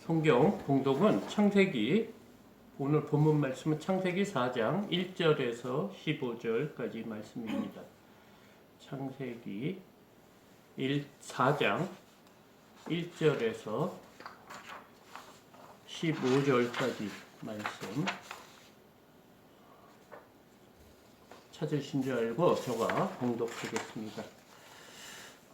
성경 봉독은 창세기, 오늘 본문 말씀은 창세기 4장 1절에서 15절까지 말씀입니다. 창세기 4장 1절에서 15절까지 말씀 찾으신 줄 알고 제가 봉독하겠습니다.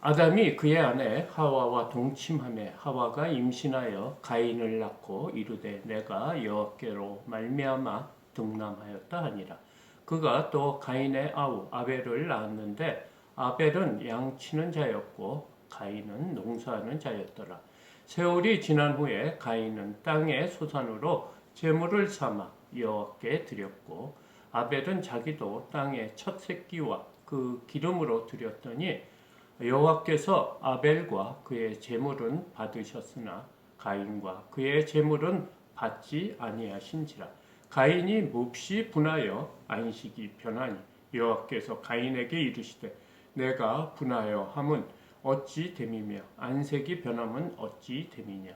아담이 그의 아내 하와와 동침하매 하와가 임신하여 가인을 낳고 이르되 내가 여호와께로 말미암아 등남하였다 하니라. 그가 또 가인의 아우 아벨을 낳았는데 아벨은 양치는 자였고 가인은 농사하는 자였더라. 세월이 지난 후에 가인은 땅의 소산으로 제물을 삼아 여호와께 드렸고 아벨은 자기도 땅의 첫 새끼와 그 기름으로 드렸더니 여호와께서 아벨과 그의 제물은 받으셨으나 가인과 그의 제물은 받지 아니하신지라. 가인이 몹시 분하여 안식이 변하니 여호와께서 가인에게 이르시되 내가 분하여 함은 어찌 됨이며 안색이 변함은 어찌 됨이냐.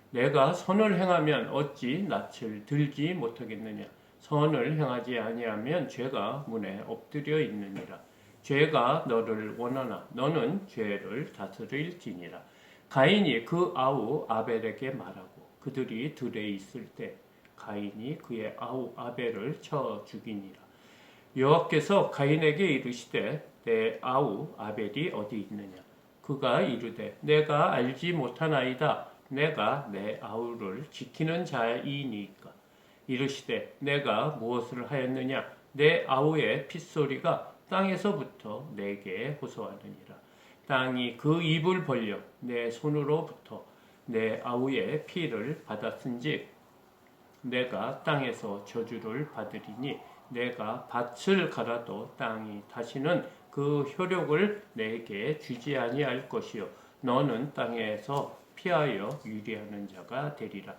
내가 선을 행하면 어찌 낯을 들지 못하겠느냐. 선을 행하지 아니하면 죄가 문에 엎드려 있느니라. 죄가 너를 원하나 너는 죄를 다스릴지니라. 가인이 그 아우 아벨에게 말하고 그들이 들에 있을 때 가인이 그의 아우 아벨을 쳐 죽이니라. 여호와께서 가인에게 이르시되 내 아우 아벨이 어디 있느냐. 그가 이르되 내가 알지 못하나이다. 내가 내 아우를 지키는 자이니까. 이르시되 내가 무엇을 하였느냐. 내 아우의 핏소리가 땅에서부터 내게 호소하느니라. 땅이 그 입을 벌려 내 손으로부터 내 아우의 피를 받았은지 내가 땅에서 저주를 받으리니 내가 밭을 갈아도 땅이 다시는 그 효력을 내게 주지 아니할 것이요 너는 땅에서 피하여 유리하는 자가 되리라.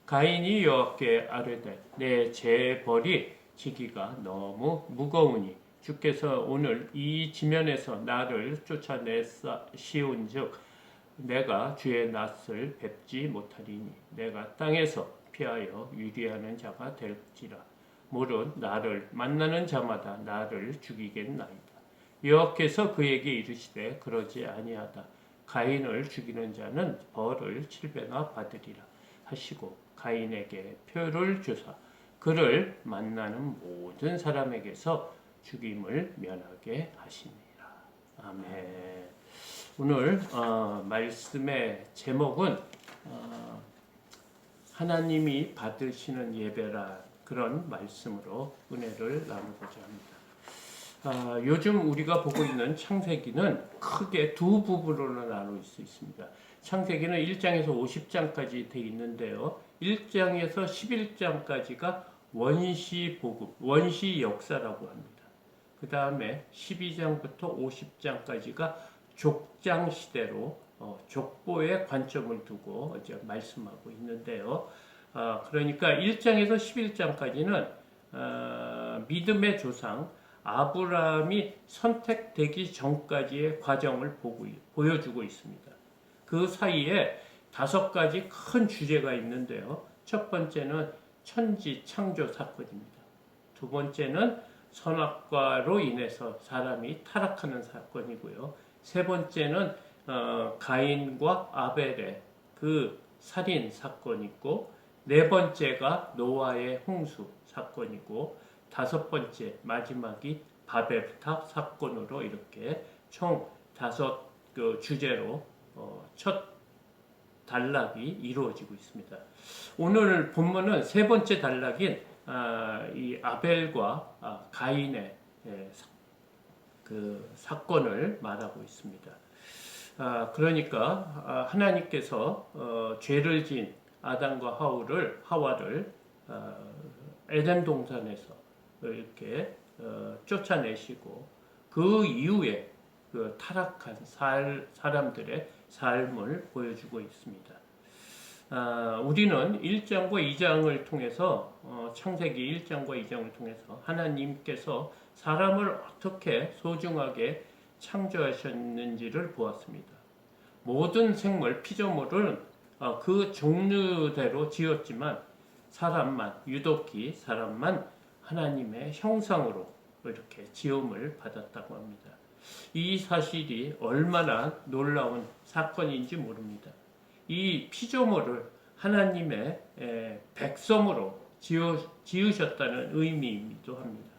가인이 여호와께 아뢰되 내 재벌이 지기가 너무 무거우니 주께서 오늘 이 지면에서 나를 쫓아내시온즉 내가 주의 낯을 뵙지 못하리니 내가 땅에서 피하여 유리하는 자가 될지라. 물은 나를 만나는 자마다 나를 죽이겠나이다. 여호와께서 그에게 이르시되 그러지 아니하다. 가인을 죽이는 자는 벌을 7배나 받으리라 하시고 가인에게 표를 주사 그를 만나는 모든 사람에게서 죽임을 면하게 하시니라. 아멘. 오늘 말씀의 제목은 하나님이 받으시는 예배라 그런 말씀으로 은혜를 나누고자 합니다. 요즘 우리가 보고 있는 창세기는 크게 두 부분으로 나눌 수 있습니다. 창세기는 1장에서 50장까지 되어 있는데요. 1장에서 11장까지가 원시 복음, 원시 역사라고 합니다. 그 다음에 12장부터 50장까지가 족장 시대로 족보의 관점을 두고 이제 말씀하고 있는데요. 그러니까 1장에서 11장까지는 믿음의 조상 아브라함이 선택되기 전까지의 과정을 보여주고 있습니다. 그 사이에 5가지 큰 주제가 있는데요. 첫 번째는 천지 창조 사건입니다. 두 번째는 선악과로 인해서 사람이 타락하는 사건이고요. 세 번째는 가인과 아벨의 그 살인 사건이고, 네 번째가 노아의 홍수 사건이고, 5번째 마지막이 바벨탑 사건으로 이렇게 총 5 주제로 첫 단락이 이루어지고 있습니다. 오늘 본문은 세 번째 단락인 이 아벨과 가인의 그 사건을 말하고 있습니다. 그러니까 하나님께서 죄를 지은 아담과 하와를 에덴 동산에서 이렇게 쫓아내시고 그 이후에 그 타락한 사람들의 삶을 보여주고 있습니다. 우리는 1장과 2장을 통해서 창세기 1장과 2장을 통해서 하나님께서 사람을 어떻게 소중하게 창조하셨는지를 보았습니다. 모든 생물, 피조물은 그 종류대로 지었지만 유독히 사람만 하나님의 형상으로 이렇게 지음을 받았다고 합니다. 이 사실이 얼마나 놀라운 사건인지 모릅니다. 이 피조물을 하나님의 백성으로 지으셨다는 의미이기도 합니다.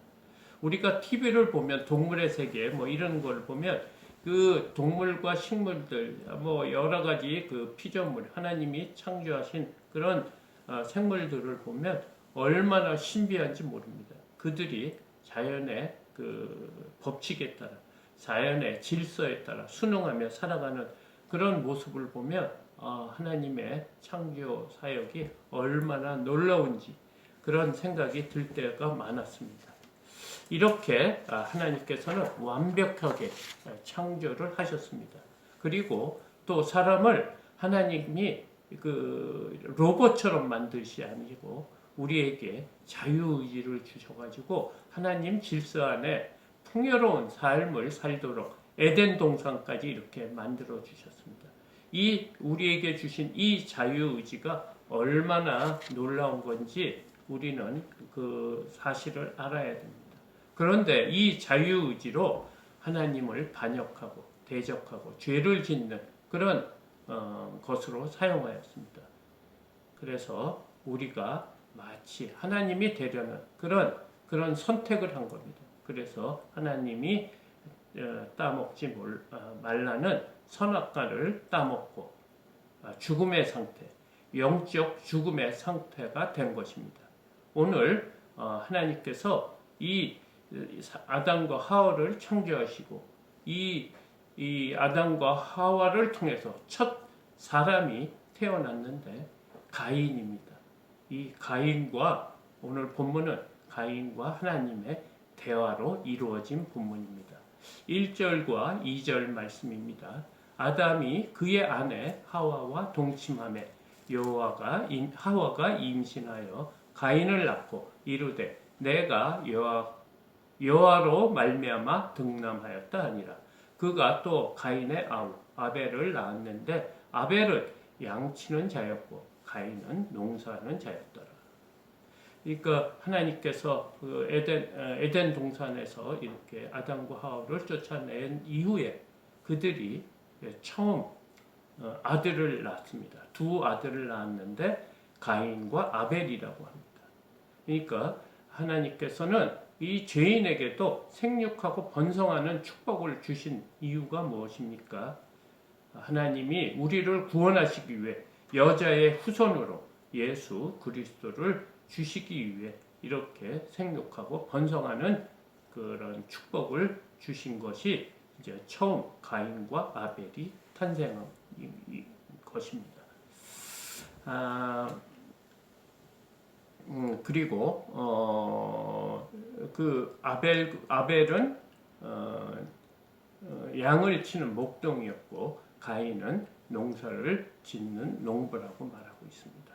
우리가 TV를 보면 동물의 세계 뭐 이런 걸 보면 그 동물과 식물들 뭐 여러 가지 그 피조물 하나님이 창조하신 그런 생물들을 보면 얼마나 신비한지 모릅니다. 그들이 자연의 그 법칙에 따라 자연의 질서에 따라 순응하며 살아가는 그런 모습을 보면 하나님의 창조 사역이 얼마나 놀라운지 그런 생각이 들 때가 많았습니다. 이렇게 하나님께서는 완벽하게 창조를 하셨습니다. 그리고 또 사람을 하나님이 그 로봇처럼 만드시 아니고 우리에게 자유의지를 주셔가지고 하나님 질서 안에 풍요로운 삶을 살도록 에덴 동산까지 이렇게 만들어 주셨습니다. 이 우리에게 주신 이 자유의지가 얼마나 놀라운 건지 우리는 그 사실을 알아야 됩니다. 그런데 이 자유의지로 하나님을 반역하고 대적하고 죄를 짓는 그런 것으로 사용하였습니다. 그래서 우리가 마치 하나님이 되려는 그런 선택을 한 겁니다. 그래서 하나님이 따먹지 말라는 선악과를 따먹고 죽음의 상태, 영적 죽음의 상태가 된 것입니다. 오늘 하나님께서 이 아담과 하와를 창조하시고 이 아담과 하와를 통해서 첫 사람이 태어났는데 가인입니다. 이 가인과 오늘 본문은 가인과 하나님의 대화로 이루어진 본문입니다. 1절과 2절 말씀입니다. 아담이 그의 아내 하와와 동침하매 하와가 임신하여 가인을 낳고 이르되 내가 여호와로 말미암아 등남하였다 하니라. 그가 또 가인의 아우 아벨을 낳았는데 아벨은 양치는 자였고 가인은 농사하는 자였더라. 그러니까 하나님께서 그 에덴 동산에서 이렇게 아담과 하와를 쫓아낸 이후에 그들이 처음 아들을 낳습니다. 두 아들을 낳았는데 가인과 아벨이라고 합니다. 그러니까 하나님께서는 이 죄인에게도 생육하고 번성하는 축복을 주신 이유가 무엇입니까? 하나님이 우리를 구원하시기 위해 여자의 후손으로 예수 그리스도를 주시기 위해 이렇게 생육하고 번성하는 그런 축복을 주신 것이 이제 처음 가인과 아벨이 탄생한 것입니다. 그리고 그 아벨은 양을 치는 목동이었고 가인은 농사를 짓는 농부라고 말하고 있습니다.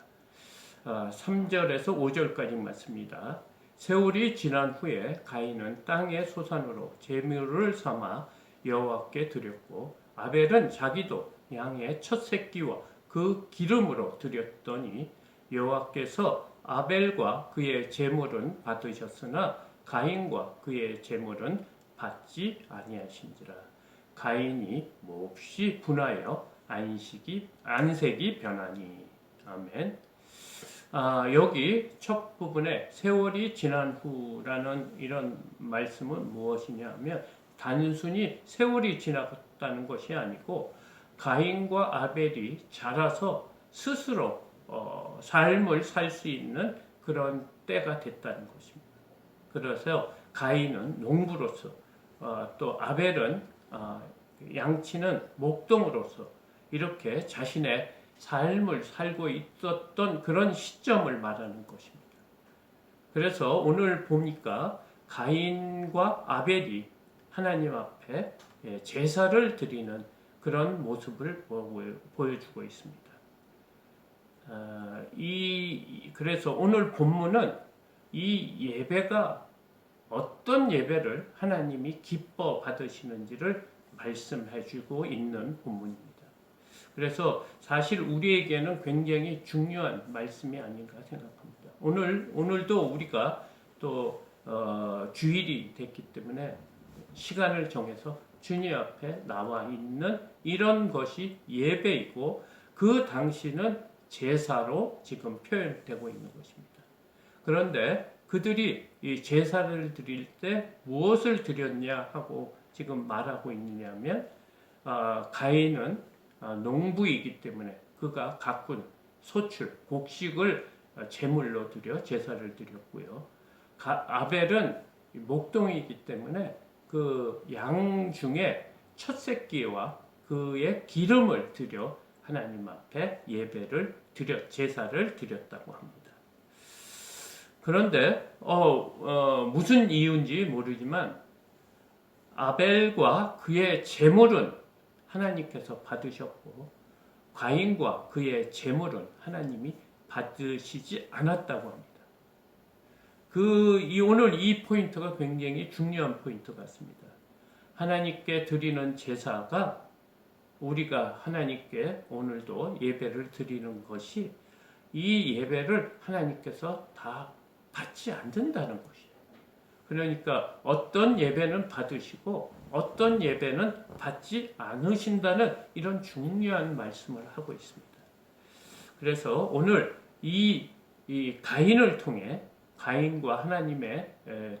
3절에서 5절까지 말씀입니다. 세월이 지난 후에 가인은 땅의 소산으로 제물을 삼아 여호와께 드렸고 아벨은 자기도 양의 첫 새끼와 그 기름으로 드렸더니 여호와께서 아벨과 그의 제물은 받으셨으나 가인과 그의 제물은 받지 아니하신지라. 가인이 몹시 분하여 안색이 변하니. 아멘. 여기 첫 부분에 세월이 지난 후라는 이런 말씀은 무엇이냐면 단순히 세월이 지났다는 것이 아니고 가인과 아벨이 자라서 스스로 삶을 살 수 있는 그런 때가 됐다는 것입니다. 그래서 가인은 농부로서 또 아벨은 양치는 목동으로서 이렇게 자신의 삶을 살고 있었던 그런 시점을 말하는 것입니다. 그래서 오늘 보니까 가인과 아벨이 하나님 앞에 제사를 드리는 그런 모습을 보여주고 있습니다. 그래서 오늘 본문은 이 예배가 어떤 예배를 하나님이 기뻐 받으시는지를 말씀해주고 있는 본문입니다. 그래서 사실 우리에게는 굉장히 중요한 말씀이 아닌가 생각합니다. 오늘도 우리가 또 주일이 됐기 때문에 시간을 정해서 주님 앞에 나와 있는 이런 것이 예배이고 그 당시는 제사로 지금 표현되고 있는 것입니다. 그런데 그들이 이 제사를 드릴 때 무엇을 드렸냐 하고 지금 말하고 있느냐면 가인은 농부이기 때문에 그가 가꾼 소출, 곡식을 제물로 드려 제사를 드렸고요. 아벨은 목동이기 때문에 그 양 중에 첫 새끼와 그의 기름을 드려 하나님 앞에 예배를 드려 제사를 드렸다고 합니다. 그런데 무슨 이유인지 모르지만 아벨과 그의 제물은 하나님께서 받으셨고 가인과 그의 제물은 하나님이 받으시지 않았다고 합니다. 오늘 이 포인트가 굉장히 중요한 포인트 같습니다. 하나님께 드리는 제사가 우리가 하나님께 오늘도 예배를 드리는 것이 이 예배를 하나님께서 다 받지 않는다는 것이에요. 그러니까 어떤 예배는 받으시고 어떤 예배는 받지 않으신다는 이런 중요한 말씀을 하고 있습니다. 그래서 오늘 이 가인을 통해 가인과 하나님의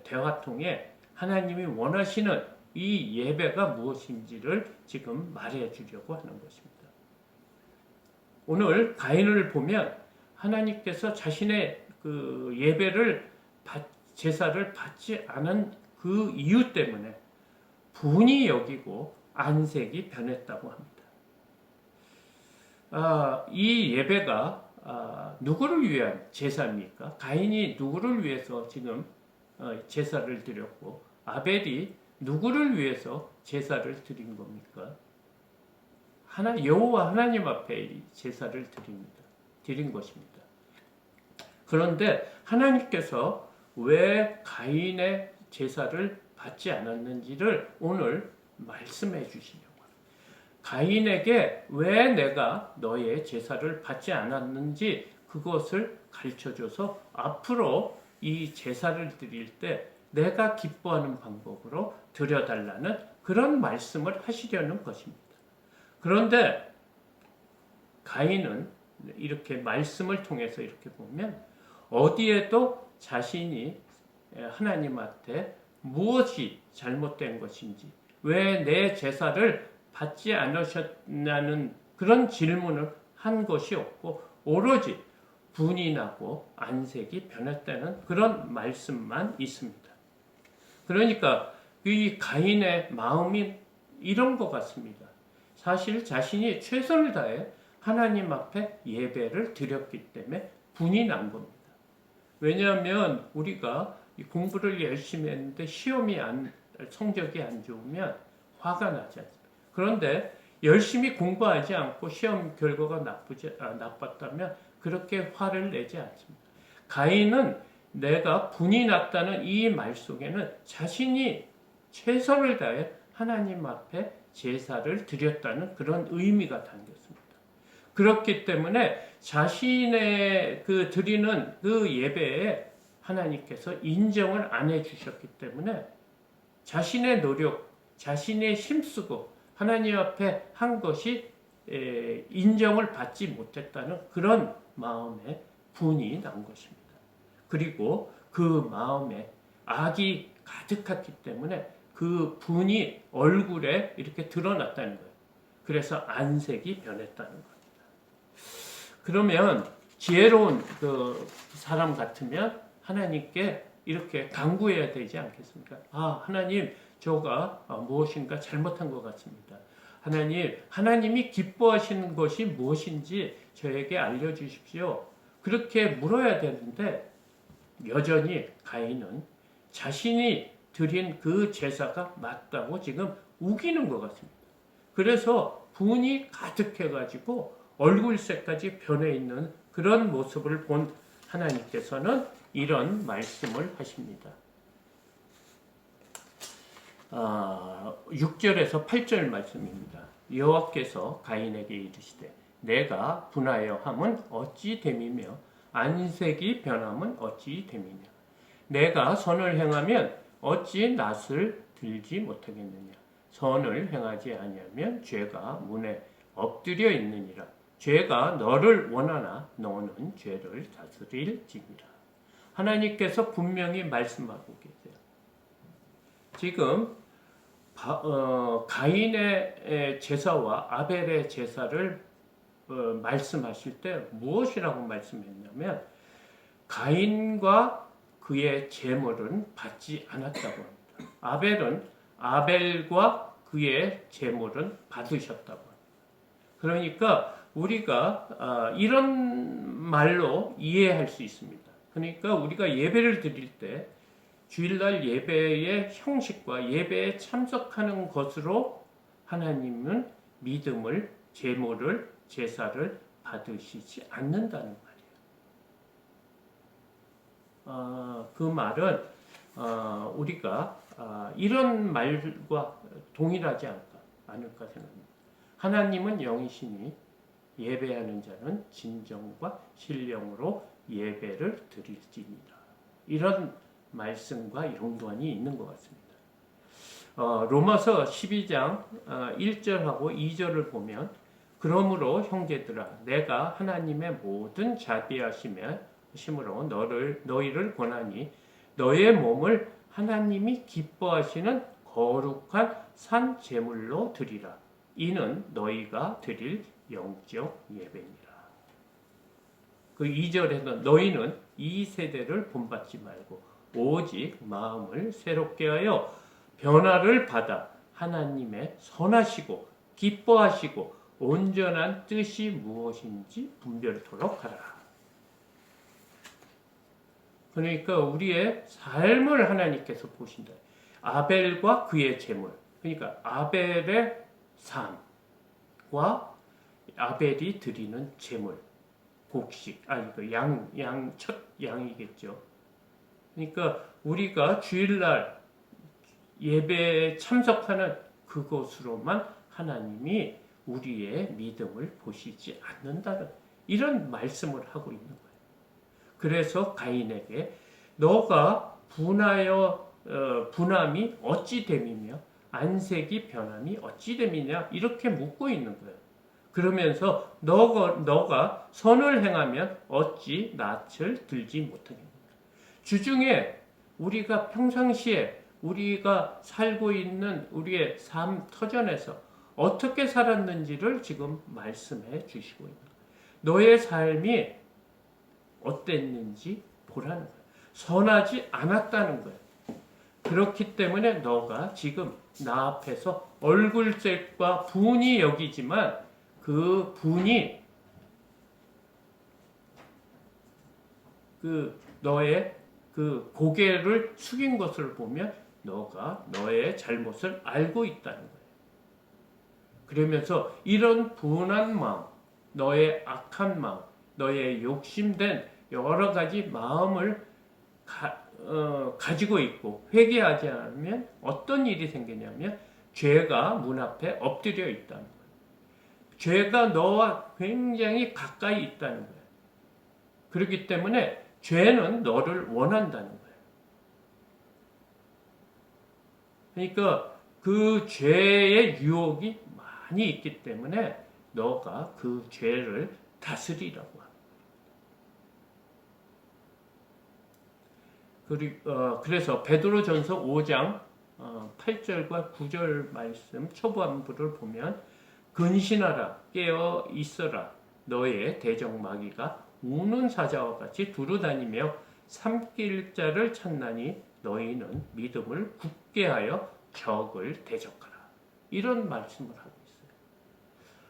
대화 통해 하나님이 원하시는 이 예배가 무엇인지를 지금 말해 주려고 하는 것입니다. 오늘 가인을 보면 하나님께서 자신의 그 예배를 제사를 받지 않은 그 이유 때문에 분이 여기고 안색이 변했다고 합니다. 이 예배가 누구를 위한 제사입니까? 가인이 누구를 위해서 지금 제사를 드렸고 아벨이 누구를 위해서 제사를 드린 겁니까? 여호와 하나님 앞에 제사를 드린 것입니다. 그런데 하나님께서 왜 가인의 제사를 받지 않았는지를 오늘 말씀해 주시려고 합니다. 가인에게 왜 내가 너의 제사를 받지 않았는지 그것을 가르쳐줘서 앞으로 이 제사를 드릴 때 내가 기뻐하는 방법으로 드려달라는 그런 말씀을 하시려는 것입니다. 그런데 가인은 이렇게 말씀을 통해서 이렇게 보면 어디에도 자신이 하나님 앞에 무엇이 잘못된 것인지 왜 내 제사를 받지 않으셨냐는 그런 질문을 한 것이 없고 오로지 분이 나고 안색이 변했다는 그런 말씀만 있습니다. 그러니까 이 가인의 마음이 이런 것 같습니다. 사실 자신이 최선을 다해 하나님 앞에 예배를 드렸기 때문에 분이 난 겁니다. 왜냐하면 우리가 공부를 열심히 했는데 성적이 안 좋으면 화가 나지 않습니까? 그런데 열심히 공부하지 않고 시험 결과가 나빴다면 그렇게 화를 내지 않습니다. 가인은 내가 분이 났다는 이 말 속에는 자신이 최선을 다해 하나님 앞에 제사를 드렸다는 그런 의미가 담겼습니다. 그렇기 때문에 자신의 드리는 그 예배에 하나님께서 인정을 안 해주셨기 때문에 자신의 노력, 자신의 힘쓰고 하나님 앞에 한 것이 인정을 받지 못했다는 그런 마음에 분이 난 것입니다. 그리고 그 마음에 악이 가득했기 때문에 그 분이 얼굴에 이렇게 드러났다는 거예요. 그래서 안색이 변했다는 겁니다. 그러면 지혜로운 그 사람 같으면 하나님께 이렇게 간구해야 되지 않겠습니까? 하나님, 저가 무엇인가 잘못한 것 같습니다. 하나님이 기뻐하시는 것이 무엇인지 저에게 알려주십시오. 그렇게 물어야 되는데 여전히 가인은 자신이 드린 그 제사가 맞다고 지금 우기는 것 같습니다. 그래서 분이 가득해가지고 얼굴색까지 변해 있는 그런 모습을 본 하나님께서는 이런 말씀을 하십니다. 6절에서 8절 말씀입니다. 여호와께서 가인에게 이르시되 내가 분하여 함은 어찌 됨이며 안색이 변함은 어찌 됨이며 내가 선을 행하면 어찌 낯을 들지 못하겠느냐 선을 행하지 아니하면 죄가 문에 엎드려 있느니라 죄가 너를 원하나 너는 죄를 다스릴지니라. 하나님께서 분명히 말씀하고 계세요. 지금 가인의 제사와 아벨의 제사를 말씀하실 때 무엇이라고 말씀했냐면 가인과 그의 제물은 받지 않았다고 합니다. 아벨과 그의 제물은 받으셨다고 합니다. 그러니까 우리가 이런 말로 이해할 수 있습니다. 그러니까 우리가 예배를 드릴 때 주일날 예배의 형식과 예배에 참석하는 것으로 하나님은 믿음을, 제물을, 제사를 받으시지 않는다는 말이에요. 그 말은 우리가 이런 말과 동일하지 않을까 생각합니다. 하나님은 영이시니 예배하는 자는 진정과 신령으로 예배를 드릴지니라. 이런 말씀과 연관이 있는 것 같습니다. 로마서 12장 1절하고 2절을 보면 그러므로 형제들아 내가 하나님의 모든 자비하심으로 너희를 권하니 너의 몸을 하나님이 기뻐하시는 거룩한 산 제물로 드리라. 이는 너희가 드릴 영적 예배니라. 그 2절에서 너희는 이 세대를 본받지 말고 오직 마음을 새롭게 하여 변화를 받아 하나님의 선하시고 기뻐하시고 온전한 뜻이 무엇인지 분별토록 하라. 그러니까 우리의 삶을 하나님께서 보신다. 아벨과 그의 제물. 그러니까 아벨의 삶과 아벨이 드리는 제물, 곡식, 첫 양이겠죠. 그러니까 우리가 주일날 예배에 참석하는 그것으로만 하나님이 우리의 믿음을 보시지 않는다는 이런 말씀을 하고 있는 거예요. 그래서 가인에게 너가 분함이 어찌 됨이며 안색이 변함이 어찌 됨이냐 이렇게 묻고 있는 거예요. 그러면서 너가 선을 행하면 어찌 낯을 들지 못하겠느냐. 주중에 우리가 평상시에 우리가 살고 있는 우리의 삶 터전에서 어떻게 살았는지를 지금 말씀해 주시고 있는 거예요. 너의 삶이 어땠는지 보라는 거예요. 선하지 않았다는 거예요. 그렇기 때문에 너가 지금 나 앞에서 얼굴색과 분이 여기지만 그 분이 너의 고개를 숙인 것을 보면 너가 너의 잘못을 알고 있다는 거예요. 그러면서 이런 분한 마음, 너의 악한 마음, 너의 욕심된 여러 가지 마음을 가지고 있고 회개하지 않으면 어떤 일이 생기냐면 죄가 문 앞에 엎드려 있다는 거예요. 죄가 너와 굉장히 가까이 있다는 거예요. 그렇기 때문에 죄는 너를 원한다는 거예요. 그러니까 그 죄의 유혹이 많이 있기 때문에 너가 그 죄를 다스리라고 합니다. 그래서 베드로전서 5장 8절과 9절 말씀 초반부를 보면 근신하라 깨어 있어라 너의 대적마귀가 우는 사자와 같이 두루다니며 삼킬 자를 찾나니 너희는 믿음을 굳게 하여 적을 대적하라. 이런 말씀을 하고 있어요.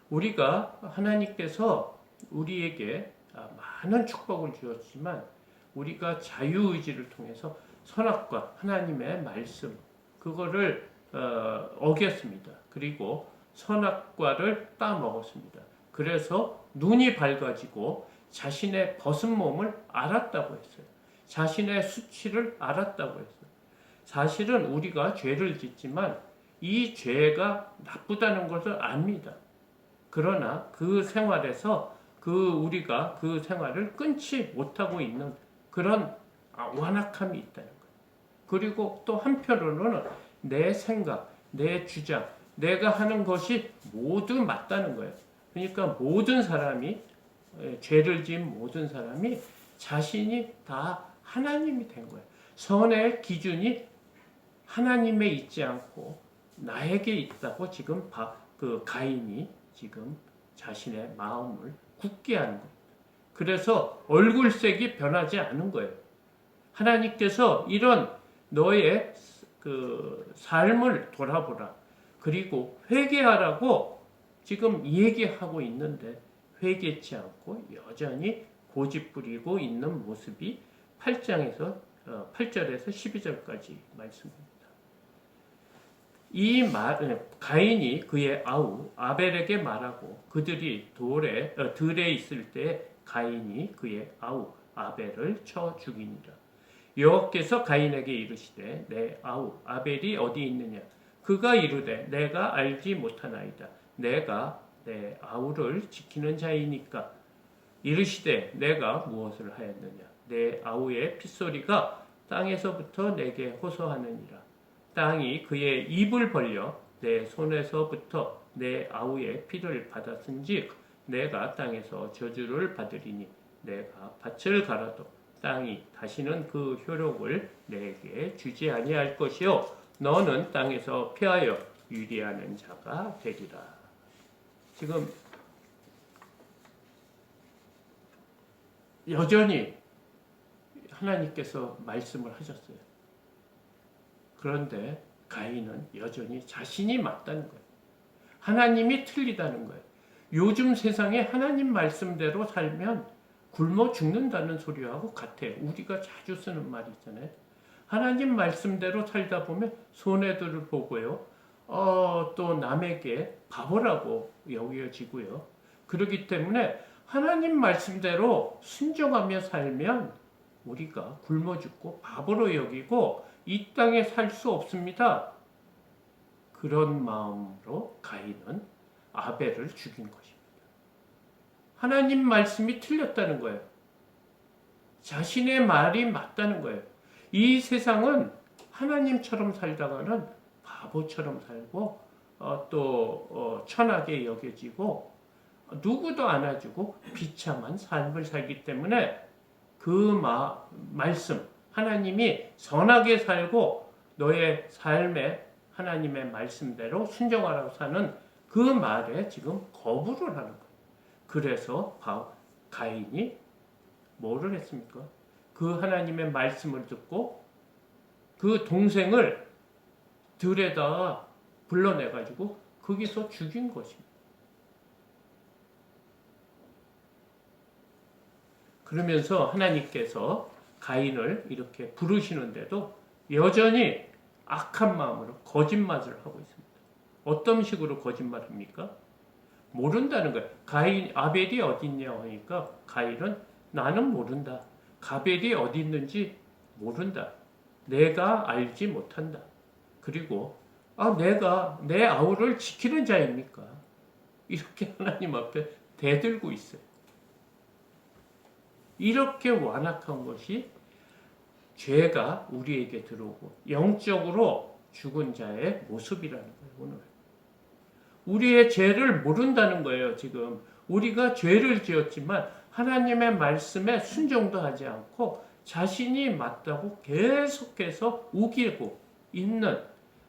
우리가 하나님께서 우리에게 많은 축복을 주었지만 우리가 자유의지를 통해서 선악과 하나님의 말씀 그거를 어겼습니다. 그리고 선악과를 따먹었습니다. 그래서 눈이 밝아지고 자신의 벗은 몸을 알았다고 했어요. 자신의 수치를 알았다고 했어요. 사실은 우리가 죄를 짓지만 이 죄가 나쁘다는 것을 압니다. 그러나 그 생활에서 우리가 그 생활을 끊지 못하고 있는 그런 완악함이 있다는 거예요. 그리고 또 한편으로는 내 생각, 내 주장, 내가 하는 것이 모두 맞다는 거예요. 그러니까 모든 사람이 죄를 지은 모든 사람이 자신이 다 하나님이 된 거예요. 선의 기준이 하나님에 있지 않고 나에게 있다고 지금 그 가인이 지금 자신의 마음을 굳게 하는 거예요. 그래서 얼굴색이 변하지 않은 거예요. 하나님께서 이런 너의 그 삶을 돌아보라. 그리고 회개하라고 지금 얘기하고 있는데 회개치 않고 여전히 고집부리고 있는 모습이 8절에서 12절까지 말씀입니다. 이 가인이 그의 아우 아벨에게 말하고 그들이 들에 있을 때 가인이 그의 아우 아벨을 쳐 죽이니라. 여호와께서 가인에게 이르시되 내 아우 아벨이 어디 있느냐? 그가 이르되 내가 알지 못하나이다. 내가 내 아우를 지키는 자이니까. 이르시되 내가 무엇을 하였느냐? 내 아우의 핏소리가 땅에서부터 내게 호소하느니라. 땅이 그의 입을 벌려 내 손에서부터 내 아우의 피를 받았은즉 내가 땅에서 저주를 받으리니 내가 밭을 갈아도 땅이 다시는 그 효력을 내게 주지 아니할 것이요 너는 땅에서 피하여 유리하는 자가 되리라. 지금 여전히 하나님께서 말씀을 하셨어요. 그런데 가인은 여전히 자신이 맞다는 거예요. 하나님이 틀리다는 거예요. 요즘 세상에 하나님 말씀대로 살면 굶어 죽는다는 소리하고 같아요. 우리가 자주 쓰는 말이 있잖아요. 하나님 말씀대로 살다 보면 손해들을 보고요. 또 남에게 바보라고 여겨지고요. 그렇기 때문에 하나님 말씀대로 순종하며 살면 우리가 굶어 죽고 바보로 여기고 이 땅에 살 수 없습니다. 그런 마음으로 가인은 아벨을 죽인 것입니다. 하나님 말씀이 틀렸다는 거예요. 자신의 말이 맞다는 거예요. 이 세상은 하나님처럼 살다가는 바보처럼 살고 또 천하게 여겨지고 누구도 안아주고 비참한 삶을 살기 때문에 그 말씀 하나님이 선하게 살고 너의 삶에 하나님의 말씀대로 순종하라고 사는 그 말에 지금 거부를 하는 거예요. 그래서 가인이 뭐를 했습니까? 그 하나님의 말씀을 듣고 그 동생을 들에다가 불러내가지고 거기서 죽인 것입니다. 그러면서 하나님께서 가인을 이렇게 부르시는데도 여전히 악한 마음으로 거짓말을 하고 있습니다. 어떤 식으로 거짓말합니까? 모른다는 거예요. 아벨이 어디 있냐 하니까 가인은 나는 모른다. 가벨이 어디 있는지 모른다. 내가 알지 못한다. 그리고 내가 내 아우를 지키는 자입니까? 이렇게 하나님 앞에 대들고 있어요. 이렇게 완악한 것이 죄가 우리에게 들어오고 영적으로 죽은 자의 모습이라는 거예요. 오늘 우리의 죄를 모른다는 거예요. 지금 우리가 죄를 지었지만 하나님의 말씀에 순종도 하지 않고 자신이 맞다고 계속해서 우기고 있는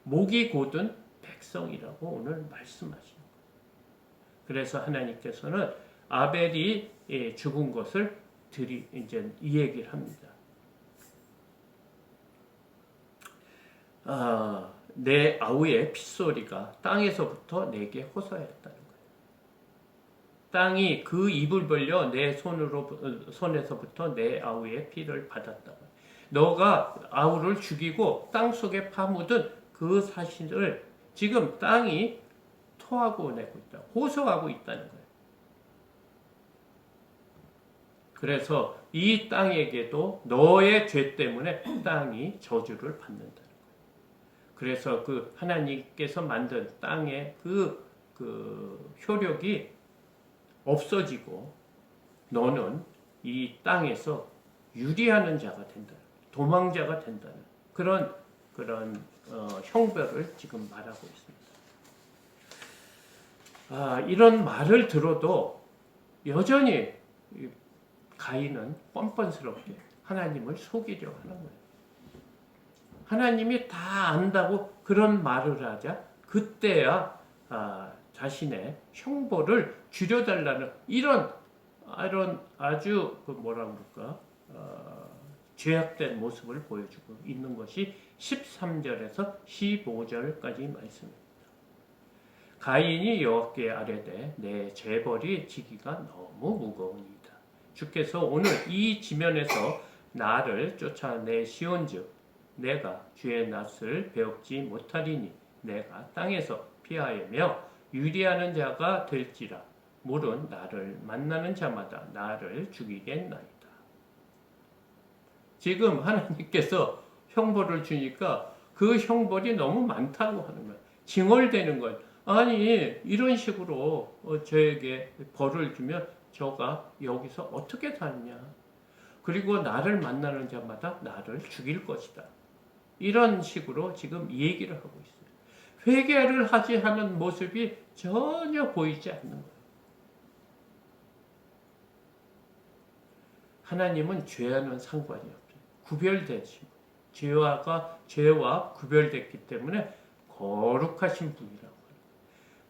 목이 곧은 백성이라고 오늘 말씀하시는 거예요. 그래서 하나님께서는 아벨이 죽은 것을 이제 이 얘기를 합니다. 내 아우의 핏소리가 땅에서부터 내게 호소하였다는 거예요. 땅이 그 입을 벌려 내 손에서부터 내 아우의 피를 받았다. 너가 아우를 죽이고 땅 속에 파묻은 그 사실을 지금 땅이 토하고 내고 있다. 호소하고 있다는 거예요. 그래서 이 땅에게도 너의 죄 때문에 땅이 저주를 받는다는 거예요. 그래서 그 하나님께서 만든 땅의 그 효력이 없어지고 너는 이 땅에서 유리하는 자가 된다. 도망자가 된다는 그런 형벌을 지금 말하고 있습니다. 이런 말을 들어도 여전히 가인은 뻔뻔스럽게 하나님을 속이려 하는 거예요. 하나님이 다 안다고 그런 말을 하자 그때야 자신의 형벌을 줄여달라는 이런 아주 뭐라 그럴까 죄악된 모습을 보여주고 있는 것이 13절에서 15절까지 말씀입니다. 가인이 여호와께 아뢰되 내 재벌이 지기가 너무 무거우니이다. 주께서 오늘 이 지면에서 나를 쫓아내시온즉 내가 주의 낯을 배웁지 못하리니 내가 땅에서 피하여며 유리하는 자가 될지라 물은 나를 만나는 자마다 나를 죽이겠나이다. 지금 하나님께서 형벌을 주니까 그 형벌이 너무 많다고 하는 거예요. 징벌되는 거예요. 아니 이런 식으로 저에게 벌을 주면 저가 여기서 어떻게 사느냐. 그리고 나를 만나는 자마다 나를 죽일 것이다. 이런 식으로 지금 얘기를 하고 있어요. 회개를 하지 않은 모습이 전혀 보이지 않는 거예요. 하나님은 죄와는 상관이 없어요. 구별되지. 죄와 구별됐기 때문에 거룩하신 분이라고 해요.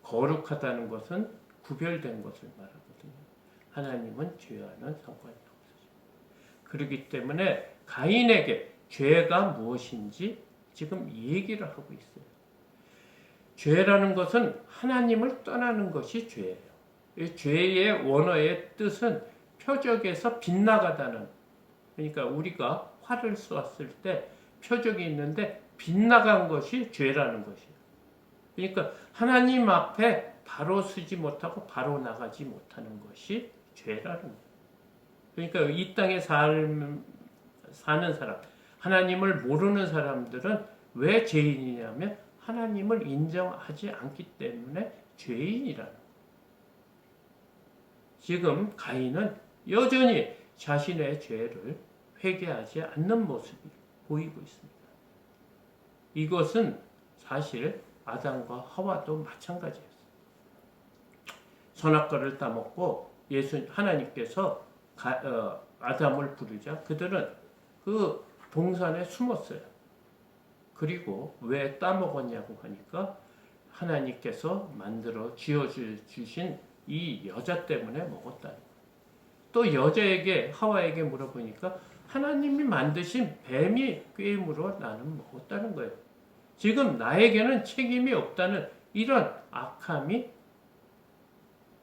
거룩하다는 것은 구별된 것을 말하거든요. 하나님은 죄와는 상관이 없으십니다. 그렇기 때문에 가인에게 죄가 무엇인지 지금 얘기를 하고 있어요. 죄라는 것은 하나님을 떠나는 것이 죄예요. 이 죄의 원어의 뜻은 표적에서 빗나가다는, 그러니까 우리가 활을 쏘았을 때 표적이 있는데 빗나간 것이 죄라는 것이에요. 그러니까 하나님 앞에 바로 서지 못하고 바로 나가지 못하는 것이 죄라는 거예요. 그러니까 이 땅에 사는 사람, 하나님을 모르는 사람들은 왜 죄인이냐면 하나님을 인정하지 않기 때문에 죄인이라는 거예요. 지금 가인은 여전히 자신의 죄를 회개하지 않는 모습을 보이고 있습니다. 이것은 사실 아담과 하와도 마찬가지였어요. 선악과를 따먹고 하나님께서 아담을 부르자 그들은 그 동산에 숨었어요. 그리고 왜 따먹었냐고 하니까 하나님께서 만들어 지어주신 이 여자 때문에 먹었다. 또 여자에게 하와에게 물어보니까 하나님이 만드신 뱀이 꾀임으로 나는 먹었다는 거예요. 지금 나에게는 책임이 없다는 이런 악함이,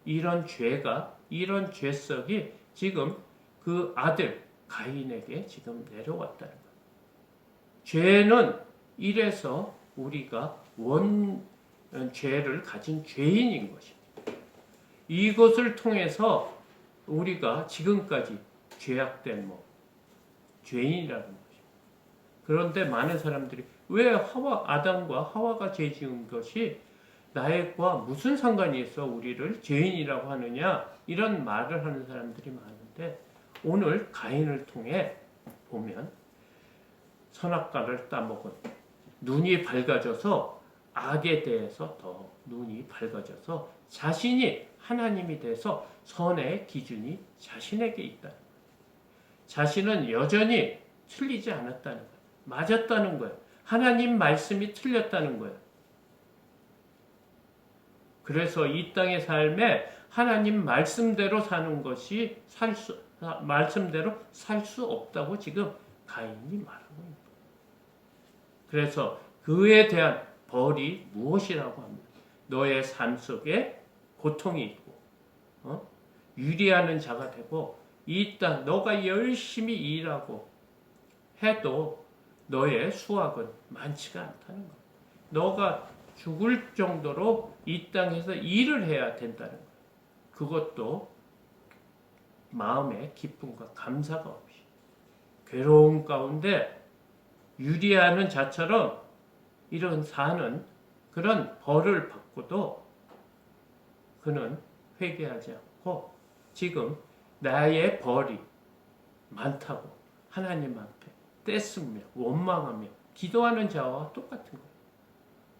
이런 죄가, 이런 죄석이 지금 그 아들 가인에게 지금 내려왔다는 거예요. 죄는 이래서 우리가 죄를 가진 죄인인 것입니다. 이것을 통해서 우리가 지금까지 죄악된 죄인이라는 것입니다. 그런데 많은 사람들이 왜 아담과 하와가 죄 지은 것이 나와 무슨 상관이 있어 우리를 죄인이라고 하느냐, 이런 말을 하는 사람들이 많은데 오늘 가인을 통해 보면 선악과를 따먹은 눈이 밝아져서 악에 대해서 더 눈이 밝아져서 자신이 하나님이 돼서 선의 기준이 자신에게 있다. 자신은 여전히 틀리지 않았다는 거예요. 맞았다는 거예요. 하나님 말씀이 틀렸다는 거예요. 그래서 이 땅의 삶에 하나님 말씀대로 사는 것이 말씀대로 살 수 없다고 지금 가인이 말하고 있는 거예요. 그래서 그에 대한 벌이 무엇이라고 합니다. 너의 삶 속에 고통이 있고 유리하는 자가 되고 이 땅 너가 열심히 일하고 해도 너의 수확은 많지가 않다는 거예요. 너가 죽을 정도로 이 땅에서 일을 해야 된다는 거예요. 그것도 마음의 기쁨과 감사가 없이 괴로움 가운데 유리하는 자처럼 이런 사는 그런 벌을 받고도 그는 회개하지 않고 지금 나의 벌이 많다고 하나님 앞에 떼쓰며 원망하며 기도하는 자와 똑같은 거예요.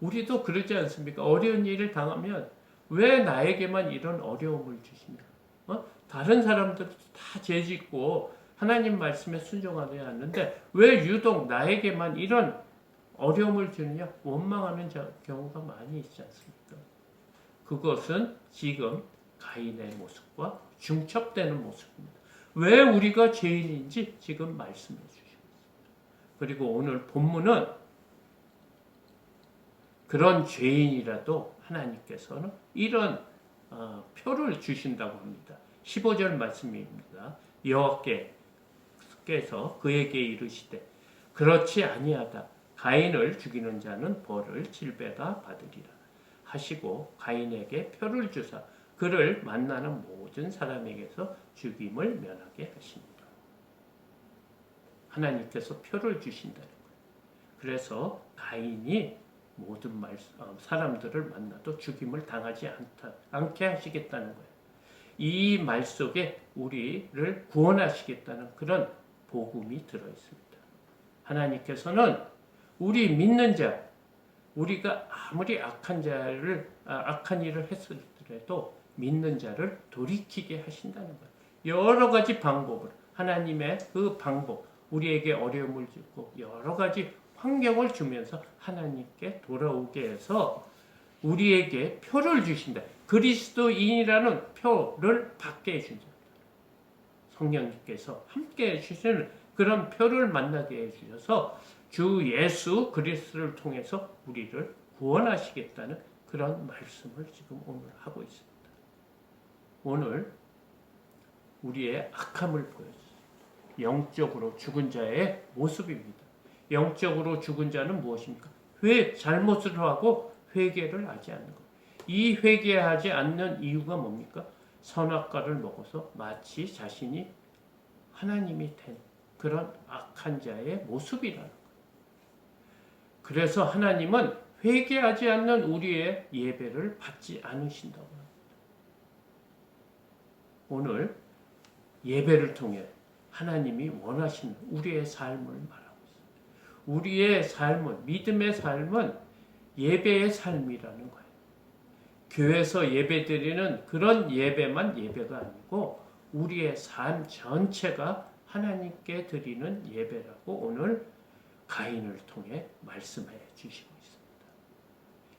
우리도 그러지 않습니까? 어려운 일을 당하면 왜 나에게만 이런 어려움을 주시냐? 다른 사람들도 다 죄짓고 하나님 말씀에 순종하여야 하는데 왜 유독 나에게만 이런 어려움을 주느냐? 원망하는 경우가 많이 있지 않습니까? 그것은 지금 가인의 모습과 중첩되는 모습입니다. 왜 우리가 죄인인지 지금 말씀해 주시고 있습니다. 그리고 오늘 본문은 그런 죄인이라도 하나님께서는 이런 표를 주신다고 합니다. 15절 말씀입니다. 여호와께서 그에게 이르시되 그렇지 아니하다. 가인을 죽이는 자는 벌을 7배가 받으리라 하시고 가인에게 표를 주사 그를 만나는 모든 사람에게서 죽임을 면하게 하십니다. 하나님께서 표를 주신다는 거예요. 그래서 가인이 모든 사람들을 만나도 죽임을 당하지 않게 하시겠다는 거예요. 이 말 속에 우리를 구원하시겠다는 그런 복음이 들어있습니다. 하나님께서는 우리 믿는 자, 우리가 아무리 악한 일을 했을지라도 믿는 자를 돌이키게 하신다는 거예요. 여러 가지 방법으로 하나님의 그 방법, 우리에게 어려움을 주고 여러 가지 환경을 주면서 하나님께 돌아오게 해서 우리에게 표를 주신다. 그리스도인이라는 표를 받게 해준다. 성령님께서 함께 해주시는 그런 표를 만나게 해주셔서 주 예수 그리스도를 통해서 우리를 구원하시겠다는 그런 말씀을 지금 오늘 하고 있습니다. 오늘 우리의 악함을 보여주세요. 영적으로 죽은 자의 모습입니다. 영적으로 죽은 자는 무엇입니까? 잘못을 하고 회개를 하지 않는 것. 이 회개하지 않는 이유가 뭡니까? 선악과를 먹어서 마치 자신이 하나님이 된 그런 악한 자의 모습이라는 거예요. 그래서 하나님은 회개하지 않는 우리의 예배를 받지 않으신다고 합니다. 오늘 예배를 통해 하나님이 원하시는 우리의 삶을 말하고 있습니다. 우리의 삶은, 믿음의 삶은 예배의 삶이라는 거예요. 교회에서 예배드리는 그런 예배만 예배가 아니고 우리의 삶 전체가 하나님께 드리는 예배라고 오늘 가인을 통해 말씀해 주시고 있습니다.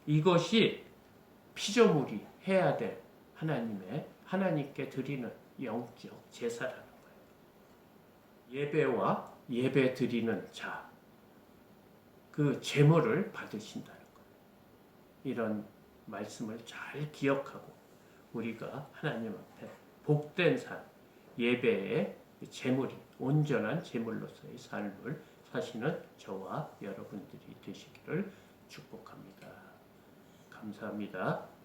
이것이 피조물이 해야 될 하나님께 드리는 영적 제사라는 거예요. 예배와 예배 드리는 자, 그 제물을 받으신다는 거예요. 이런 말씀을 잘 기억하고 우리가 하나님 앞에 복된 삶, 예배의 제물이 온전한 제물로서의 삶을 사시는 저와 여러분들이 되시기를 축복합니다. 감사합니다.